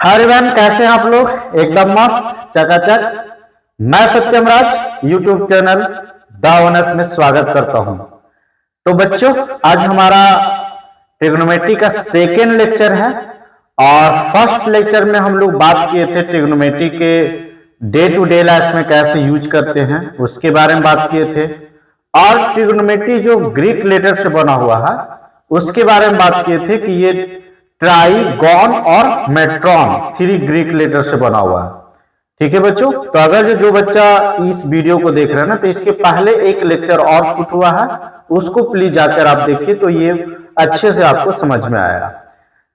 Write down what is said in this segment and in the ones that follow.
Hi everyone, कैसे हैं आप लोग? एकदम मस्त चकाचक। मैं सत्यम राज यूट्यूब चैनल द ओनर्स में स्वागत करता हूं। तो बच्चों, आज हमारा ट्रिग्नोमेट्री का सेकेंड लेक्चर है और फर्स्ट लेक्चर में हम लोग बात किए थे ट्रिग्नोमेट्री के डे टू डे लाइफ में कैसे यूज करते हैं उसके बारे में बात किए थे। और ट्रिग्नोमेट्री जो ग्रीक लेटर से बना हुआ है उसके बारे में बात किए थे कि ये ट्राइगॉन और मेट्रॉन थ्री ग्रीक लेटर से बना हुआ है। ठीक है बच्चों, तो अगर जो बच्चा इस वीडियो को देख रहे हैं ना, तो इसके पहले एक लेक्चर और शूट हुआ है, उसको प्लीज जाकर आप देखिए, तो ये अच्छे से आपको समझ में आएगा।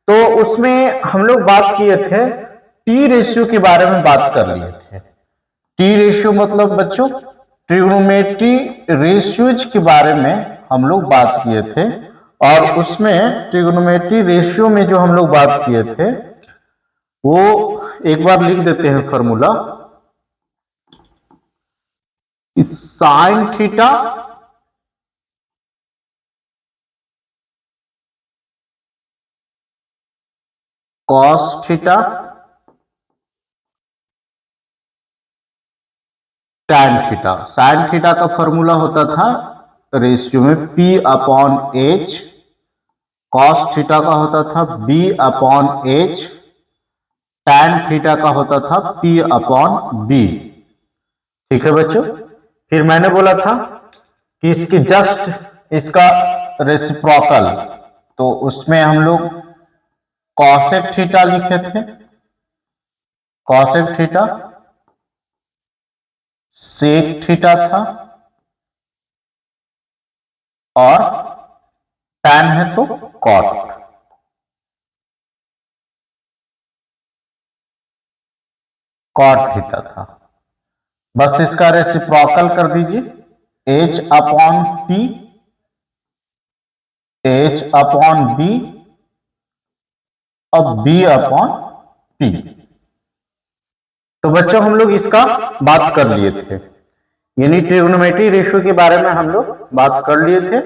तो उसमें हम लोग बात किए थे टी रेशियो के बारे में बात कर लिए थे। टी रेशियो मतलब बच्चों ट्रिग्नोमेट्री रेशियोज के बारे में हम लोग बात किए थे। और उसमें ट्रिग्नोमेट्री रेशियो में जो हम लोग बात किए थे वो एक बार लिख देते हैं formula. Sine theta cos theta tan theta. Sine theta का फॉर्मूला होता था रेशियो में P upon H, cos theta का होता था B upon H, tan theta का होता था P अपॉन B। ठीक है बच्चों, फिर मैंने बोला था कि इसकी जस्ट इसका रेसिप्रोकल, तो उसमें हम लोग कॉसेक थीटा लिखे थे। कॉसेक थीटा सेक थीटा था और टैन है तो कॉट। कॉट थीटा था। बस इसका रेसिप्रोकल कर दीजिए H upon P, H upon B और B अपॉन P। तो बच्चों हम लोग इसका बात कर लिए थे, यानी ट्रिग्नोमेट्री रेशियो के बारे में हम लोग बात कर लिए थे।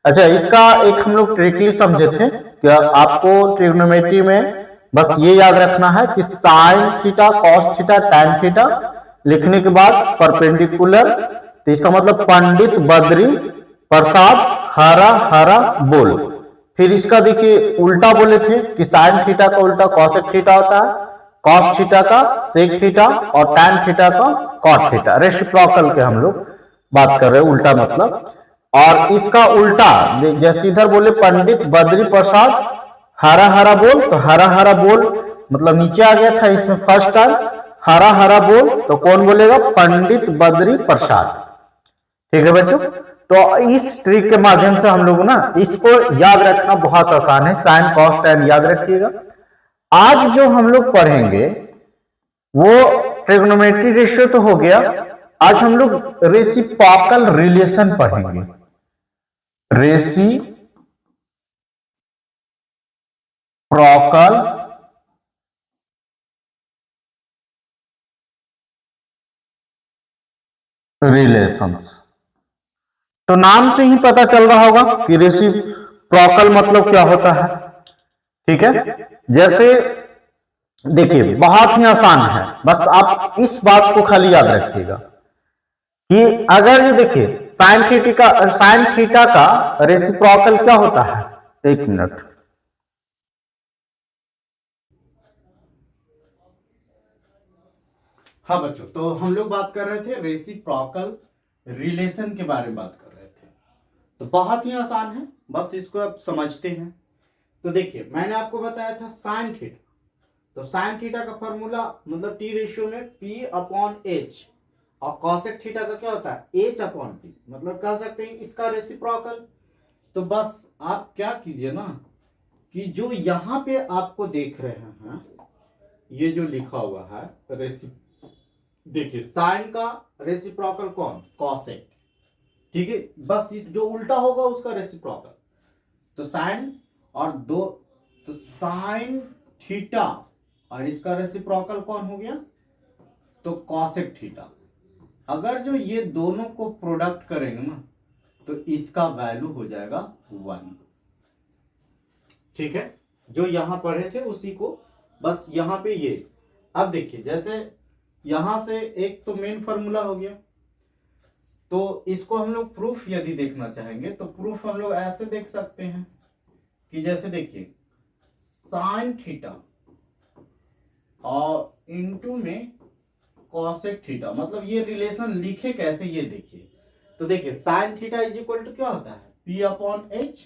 अच्छा, इसका एक हम लोग ट्रिकली समझे थे कि आपको ट्रिग्नोमेट्री में बस ये याद रखना है कि sine theta cos theta tan theta लिखने के बाद परपेंडिकुलर, तो इसका मतलब पंडित बद्री प्रसाद हरा हरा बोल। फिर इसका देखिए उल्टा बोले थे कि साइन थीटा का उल्टा कॉसेक थीटा होता है, कॉस थीटा का सेक थीटा और टैन थीटा का कॉट थीटा। रेसिप्रोकल के हम लोग बात कर रहे हैं, उल्टा मतलब। और इसका उल्टा जैसे इधर बोले पंडित बद्री प्रसाद हरा हरा बोल, तो हरा हरा बोल मतलब नीचे आ गया था इसमें फर्स्ट टाइम हरा हरा बोल, तो कौन बोलेगा? पंडित बद्री प्रसाद। ठीक है बच्चों, तो इस ट्रिक के माध्यम से हम लोग ना इसको याद रखना बहुत आसान है। साइन कॉस टैन याद रखिएगा। आज जो हम लोग पढ़ेंगे वो ट्रिग्नोमेट्री रेशियो तो हो गया, आज हम लोग रेसिप्रोकल रिलेशन पढ़ेंगे। Reciprocal relations. तो नाम से ही पता चल रहा होगा कि रेसिप्रोकल मतलब क्या होता है। ठीक है, जैसे देखिए बहुत ही आसान है, बस आप इस बात को खाली याद रखिएगा कि अगर ये देखिए साइन थीटा का रेसिप्रोकल क्या होता है। एक मिनट, हाँ बच्चों, तो हम लोग बात कर रहे थे रेसिप्रोकल रिलेशन के बारे में बात कर रहे थे। तो बहुत ही आसान है, बस इसको आप समझते हैं। तो देखिए मैंने आपको बताया था साइन थीटा, तो साइन थीटा का फॉर्मूला मतलब टी रेशियो में P अपॉन H, और कॉसेक थीटा का क्या होता है H अपॉन P, मतलब कह सकते हैं इसका रेसिप्रोकल। तो बस आप क्या कीजिए ना कि जो यहां पे आपको देख रहे हैं ये जो लिखा हुआ है देखिए साइन का रेसिप्रोकल कौन? कॉसेक। ठीक है, बस इस जो उल्टा होगा उसका रेसिप्रोकल। तो साइन और दो, तो साइन थीटा और इसका रेसिप्रोकल कौन हो गया? तो कॉसेक थीटा। अगर जो ये दोनों को प्रोडक्ट करेंगे ना तो इसका वैल्यू हो जाएगा 1। ठीक है, जो यहां पढ़े थे उसी को बस यहाँ पे ये। अब देखिए जैसे यहां से एक तो मेन फॉर्मूला हो गया, तो इसको हम लोग प्रूफ यदि देखना चाहेंगे तो प्रूफ हम लोग ऐसे देख सकते हैं कि जैसे देखिए साइन थीटा और इनटू में कॉसेक थीटा, मतलब ये रिलेशन लिखे कैसे ये देखिए। तो देखिए sine theta is equal to क्या होता है P अपॉन H,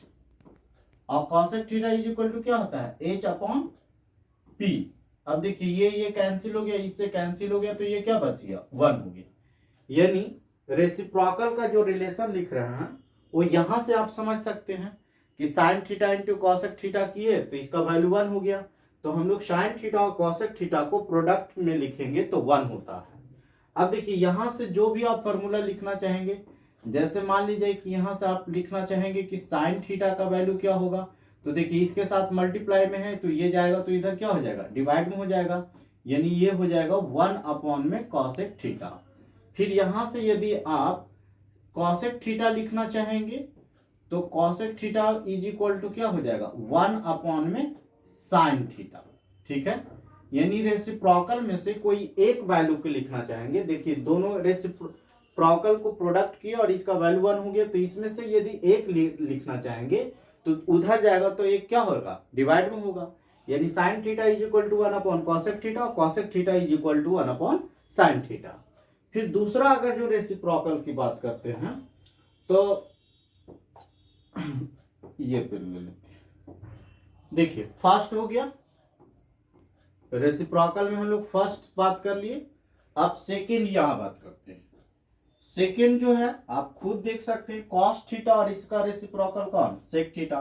और cosec theta is equal to क्या होता है H अपॉन P। अब देखिए ये कैंसिल हो गया, इससे कैंसिल हो गया, तो ये क्या बच गया 1 हो गया। यानी रेसिप्रोकल का जो रिलेशन लिख रहे हैं वो यहां से आप समझ सकते हैं कि sine theta into cosec theta किए तो इसका वैल्यू 1 हो गया। तो हम लोग साइन थीटा और कॉसेक थीटा को प्रोडक्ट में लिखेंगे तो 1 होता है। अब देखिए यहां से जो भी आप फॉर्मूला लिखना चाहेंगे, जैसे मान लीजिए कि यहां से आप लिखना चाहेंगे कि साइन थीटा का वैल्यू क्या होगा, तो देखिए इसके साथ मल्टीप्लाई में है तो ये जाएगा तो इधर क्या हो जाएगा डिवाइड में हो जाएगा, यानी ये हो जाएगा 1 अपॉन में कॉसेक थीटा। फिर यहां से यदि आप कॉसेक थीटा लिखना चाहेंगे तो cosec theta is equal to क्या हो जाएगा 1 अपॉन में साइन थीटा। ठीक है, यानी रेसिप्रोकल में से कोई एक वैल्यू को लिखना चाहेंगे। देखिए दोनों रेसिप्रोकल को प्रोडक्ट किया और इसका वैल्यू 1 हो गया, तो इसमें से यदि एक लिखना चाहेंगे तो उधर जाएगा तो एक क्या होगा डिवाइड में होगा, यानी sine theta is equal to 1 upon cosec theta और cosec theta is equal to 1 upon sine theta. फिर दूसरा अगर जो रेसिप्रोकल की बात करते हैं तो ये फिर ले लेते हैं। देखिए फर्स्ट हो गया रेसिप्रोकल में हम लोग फर्स्ट बात कर लिए। अब सेकंड यहां बात करते हैं। सेकंड जो है आप खुद देख सकते हैं कॉस थीटा और इसका रेसिप्रोकल कौन सेक थीटा,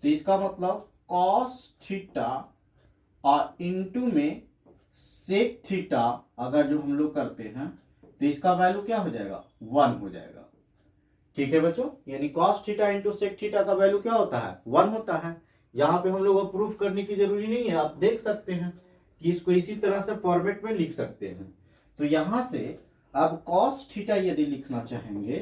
तो इसका मतलब कॉस थीटा और इनटू में सेक थीटा अगर जो हम लोग करते हैं तो इसका वैल्यू क्या हो जाएगा 1 हो जाएगा। ठीक है बच्चों, यानी cos theta into sec theta का वैल्यू क्या होता है 1 होता है। यहाँ पे हम लोग प्रूफ करने की जरूरी नहीं है, आप देख सकते हैं कि इसको इसी तरह से फॉर्मेट में लिख सकते हैं। तो यहां से अब कॉस थीटा यदि लिखना चाहेंगे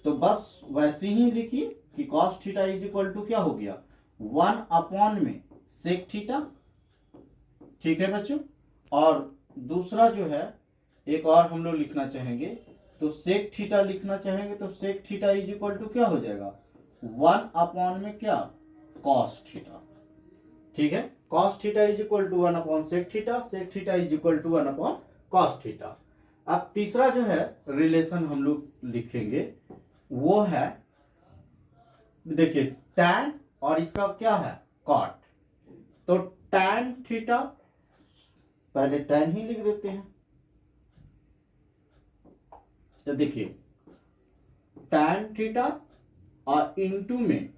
तो बस वैसे ही लिखिए कि cos theta is equal to क्या हो गया 1 अपॉन में सेक थीटा। ठीक है बच्चों, और दूसरा जो है एक और हम लोग लिखना चाहेंगे तो सेक थीटा लिखना चाहेंगे तो sec theta is equal to क्या हो जाएगा 1 अपॉन में क्या कॉस थीटा। ठीक है, cos theta is equal to 1 upon sec theta is equal to 1 upon cos theta. अब तीसरा जो है रिलेशन हम लोग लिखेंगे वो है देखिए टैन और इसका क्या है कॉट। तो टैन थीटा पहले टैन ही लिख देते हैं। तो देखिए टैन थीटा और इनटू में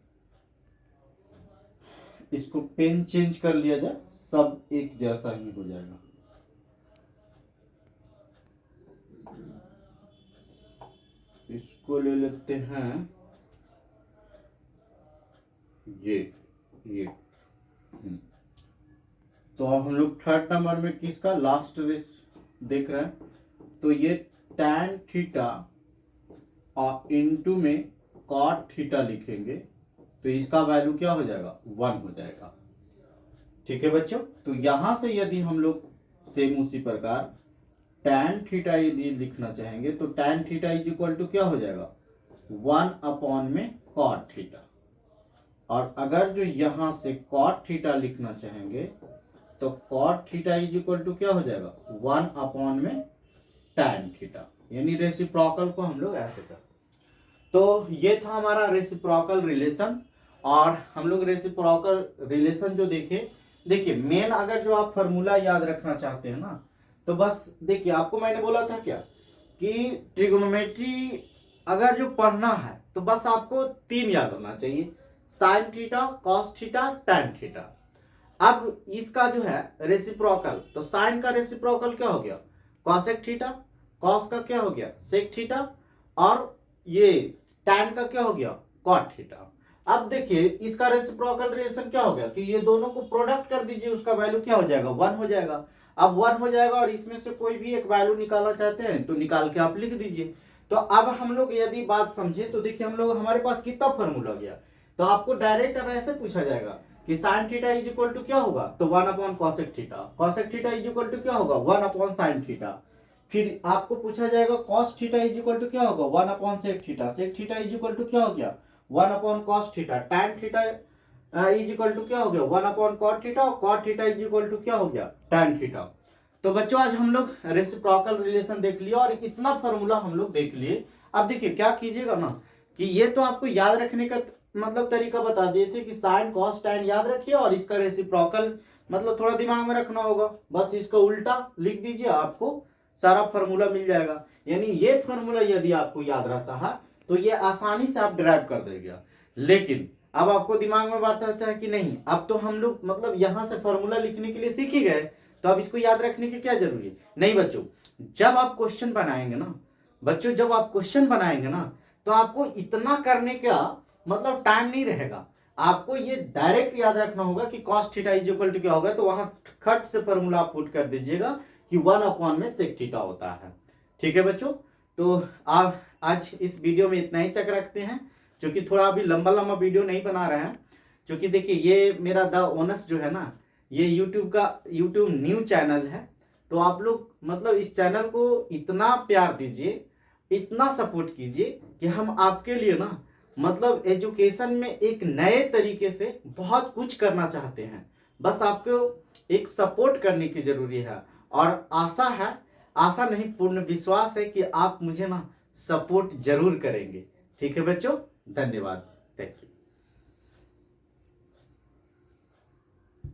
इसको पेन चेंज कर लिया जाए सब एक जैसा ही हो जाएगा। इसको ले लेते हैं ये तो अब हम लोग थर्ड नंबर में किसका लास्ट रेस देख रहे हैं, तो ये टैन थीटा और इनटू में कॉट थीटा लिखेंगे तो इसका वैल्यू क्या हो जाएगा 1 हो जाएगा। ठीक है बच्चों, तो यहां से यदि हम लोग सेम उसी प्रकार टैन थीटा यदि लिखना चाहेंगे तो tan theta is equal to क्या हो जाएगा 1 अपॉन में कॉट थीटा, और अगर जो यहां से कॉट थीटा लिखना चाहेंगे तो cot theta is equal to क्या हो जाएगा 1 अपॉन में टैन थीटा, यानी रेसिप्रोकल को हम लोग ऐसे कर। तो ये था हमारा रेसिप्रोकल रिलेशन, और हम लोग रेसिप्रोकल रिलेशन जो देखे, देखिए मेन अगर जो आप फॉर्मूला याद रखना चाहते हैं ना तो बस देखिए आपको मैंने बोला था क्या कि ट्रिग्नोमेट्री अगर जो पढ़ना है तो बस आपको 3 याद होना चाहिए, sine theta cos theta tan theta. अब इसका जो है रेसिप्रोकल, तो साइन का रेसिप्रोकल क्या हो गया कॉसेक थीटा, कॉस का क्या हो गया सेक थीटा, और ये टैन का क्या हो गया कॉट थीटा। अब देखिए इसका रेसिप्रोकल रिलेशन क्या हो गया कि ये दोनों को प्रोडक्ट कर दीजिए, उसका वैल्यू क्या हो जाएगा 1 हो जाएगा। अब 1 हो जाएगा और इसमें से कोई भी एक वैल्यू निकालना चाहते हैं तो निकाल के आप लिख दीजिए। तो अब हम लोग यदि बात समझे तो देखिए हम लोग हमारे पास कितना फॉर्मूला गया, तो आपको डायरेक्ट अब ऐसे पूछा जाएगा कि sine theta is equal to क्या होगा, तो 1 cosec theta, cosec theta is equal to क्या होगा 1 साइन थीटा। फिर आपको पूछा जाएगा cos theta is equal to क्या होगा 1 sec theta, sec theta is equal to क्या हो गया 1 cos theta, tan theta is equal to क्या हो गया 1 कॉट थीटा, और cot theta is equal to क्या हो गया टैन थीटा। तो बच्चों आज हम लोग रेसिप्रोकल रिलेशन देख लिया और इतना फॉर्मूला हम लोग देख लिए। अब देखिए क्या कीजिएगा ना कि ये तो आपको याद रखने का मतलब तरीका बता दिए थे कि साइन कॉस टैन याद रखिए और इसका रेसिप्रोकल मतलब थोड़ा दिमाग में रखना होगा, बस इसका उल्टा लिख दीजिए, आपको सारा फॉर्मूला मिल जाएगा। यानी ये फॉर्मूला यदि आपको याद रहता है तो ये आसानी से आप ड्राइव कर देगा। लेकिन अब आपको दिमाग में बात आता है कि नहीं, अब तो हम लोग मतलब यहां से फॉर्मूला लिखने के लिए सीख ही गए, तो अब इसको याद रखने की क्या जरूरी है। नहीं बच्चों, जब आप क्वेश्चन बनाएंगे ना बच्चों, जब आप क्वेश्चन बनाएंगे ना तो आपको इतना करने का मतलब टाइम नहीं रहेगा। आपको ये डायरेक्ट याद रखना होगा कि cos theta is equal to क्या होगा, तो वहां खट से फॉर्मूला आप पुट कर दीजिएगा कि 1 में सेक थीटा होता है। ठीक है बच्चों, तो आप आज इस वीडियो में इतना ही तक रखते हैं, क्योंकि थोड़ा अभी लंबा लंबा वीडियो नहीं बना रहे हैं। क्योंकि देखिए ये मेरा द ओनस जो है ना, ये यूट्यूब न्यू चैनल है, तो आप लोग मतलब इस चैनल को इतना प्यार दीजिए, इतना सपोर्ट कीजिए कि हम आपके लिए ना मतलब एजुकेशन में एक नए तरीके से बहुत कुछ करना चाहते हैं। बस आपको एक सपोर्ट करने की जरूरी है, और आशा नहीं पूर्ण विश्वास है कि आप मुझे ना सपोर्ट जरूर करेंगे। ठीक है बच्चों, धन्यवाद, थैंक यू।